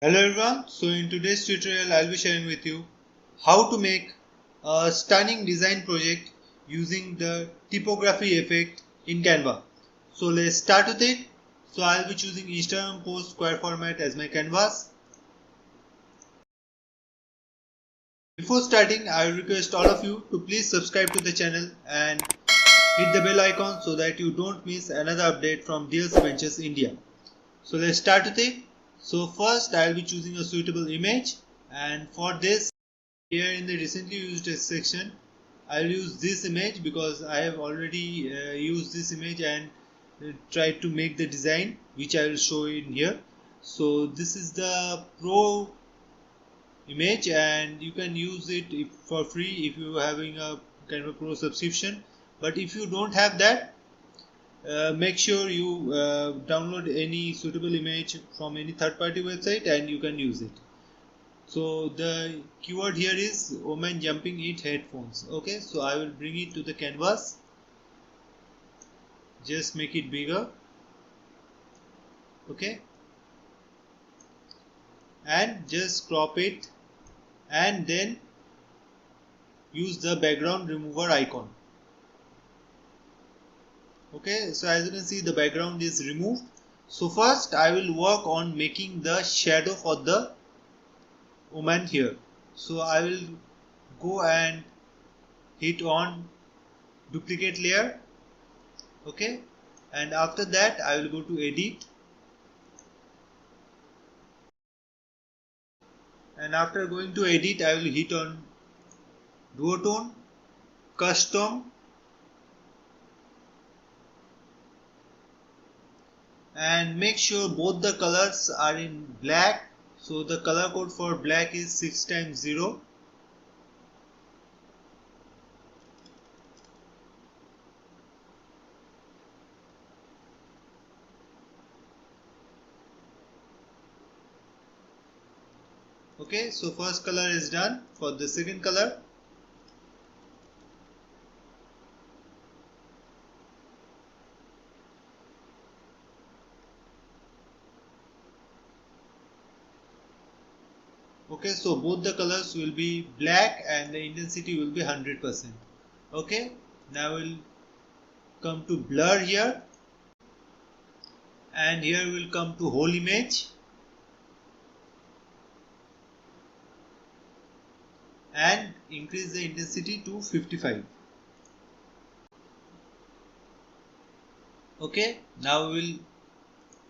Hello everyone, so in today's tutorial I'll be sharing with you how to make a stunning design project using the typography effect in Canva. So let's start with it. So I'll be choosing Instagram post square format as my canvas. Before starting, I request all of you to please subscribe to the channel and hit the bell icon so that you don't miss another update from DLC Ventures India. So let's start with it. So first I'll be choosing a suitable image, and for this, here in the recently used section I'll use this image because I have already used this image and tried to make the design which I will show in here. So this is the pro image and you can use it for free if you are having a kind of a pro subscription, but if you don't have that, make sure you download any suitable image from any third-party website and you can use it. So the keyword here is woman jumping eat headphones. Okay, so I will bring it to the canvas, just make it bigger. Okay, and just crop it and then use the background remover icon. Okay, so as you can see the background is removed. So first I will work on making the shadow for the woman here. So I will go and hit on duplicate layer. Okay, and after that I will go to edit, and after going to edit I will hit on duotone, custom, and make sure both the colors are in black. So the color code for black is 6 times 0. Okay, so first color is done. For the second color, okay, so both the colors will be black and the intensity will be 100%. Okay, now we'll come to blur here, and here we'll come to whole image and increase the intensity to 55. Okay, now we will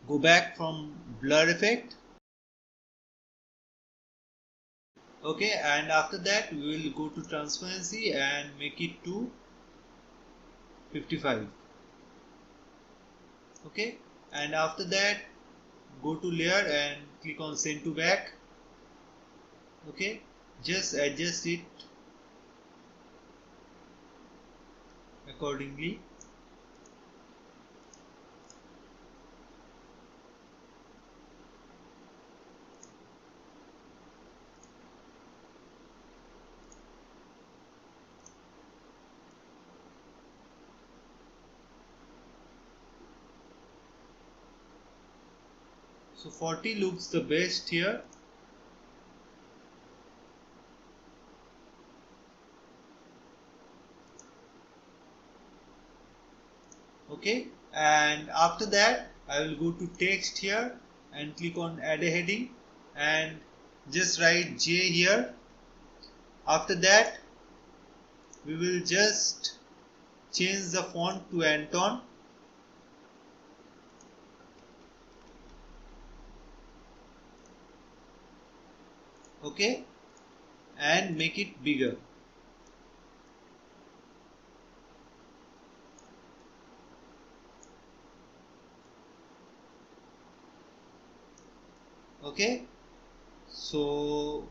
go back from blur effect. Okay, and after that we will go to transparency and make it to 55. Okay, and after that go to layer and click on send to back. Okay, just adjust it accordingly. So 40 looks the best here. Okay, and after that I will go to text here and click on add a heading and just write J here. After that we will just change the font to Anton. Okay, and make it bigger. Okay, so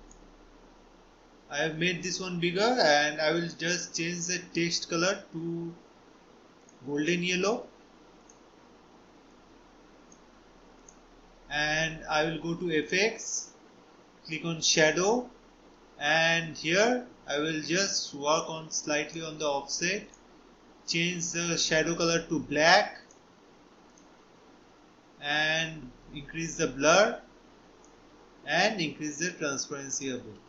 I have made this one bigger and I will just change the text color to golden yellow, and I will go to FX, click on shadow, and here I will just work on slightly on the offset, change the shadow color to black and increase the blur and increase the transparency a bit.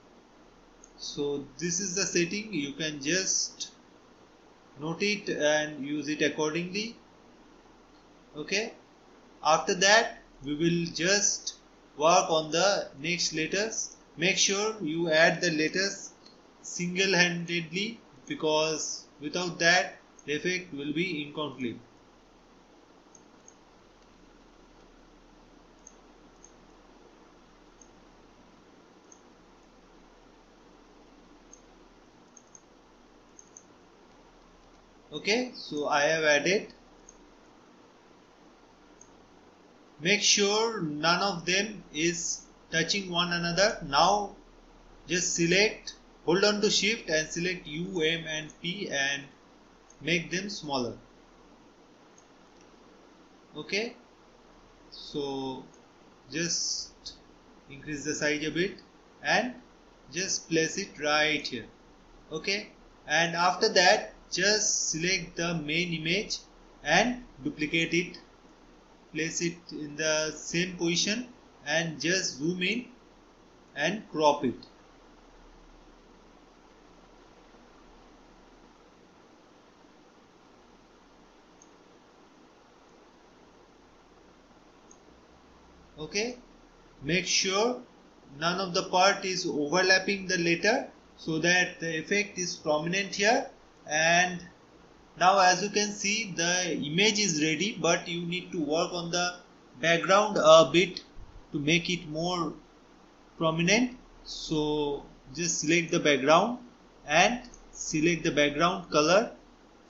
So this is the setting, you can just note it and use it accordingly. Okay, after that we will just work on the next letters. Make sure you add the letters single-handedly, because without that the effect will be incomplete. Okay, so I have added. Make sure none of them is touching one another. Now just select, hold on to shift and select U, M and P and make them smaller. Okay, so just increase the size a bit and just place it right here. Okay, and after that just select the main image and duplicate it, place it in the same position and just zoom in and crop it. Okay, make sure none of the part is overlapping the letter so that the effect is prominent here. And now as you can see, the image is ready, but you need to work on the background a bit to make it more prominent. So just select the background and select the background color.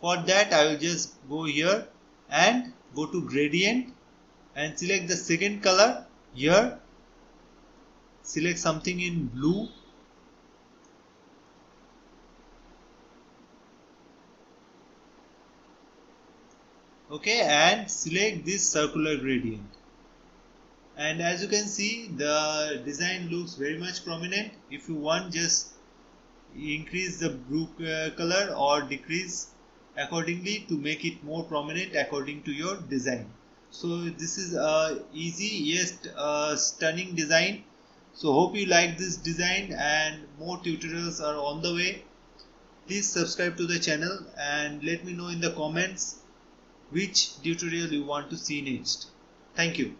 For that I will just go here and go to gradient and select the second color. Here select something in blue. Okay, and select this circular gradient. And as you can see, the design looks very much prominent. If you want, just increase the blue color or decrease accordingly to make it more prominent according to your design. So this is a easy yet stunning design. So hope you like this design, and more tutorials are on the way. Please subscribe to the channel and let me know in the comments which tutorial you want to see next. Thank you.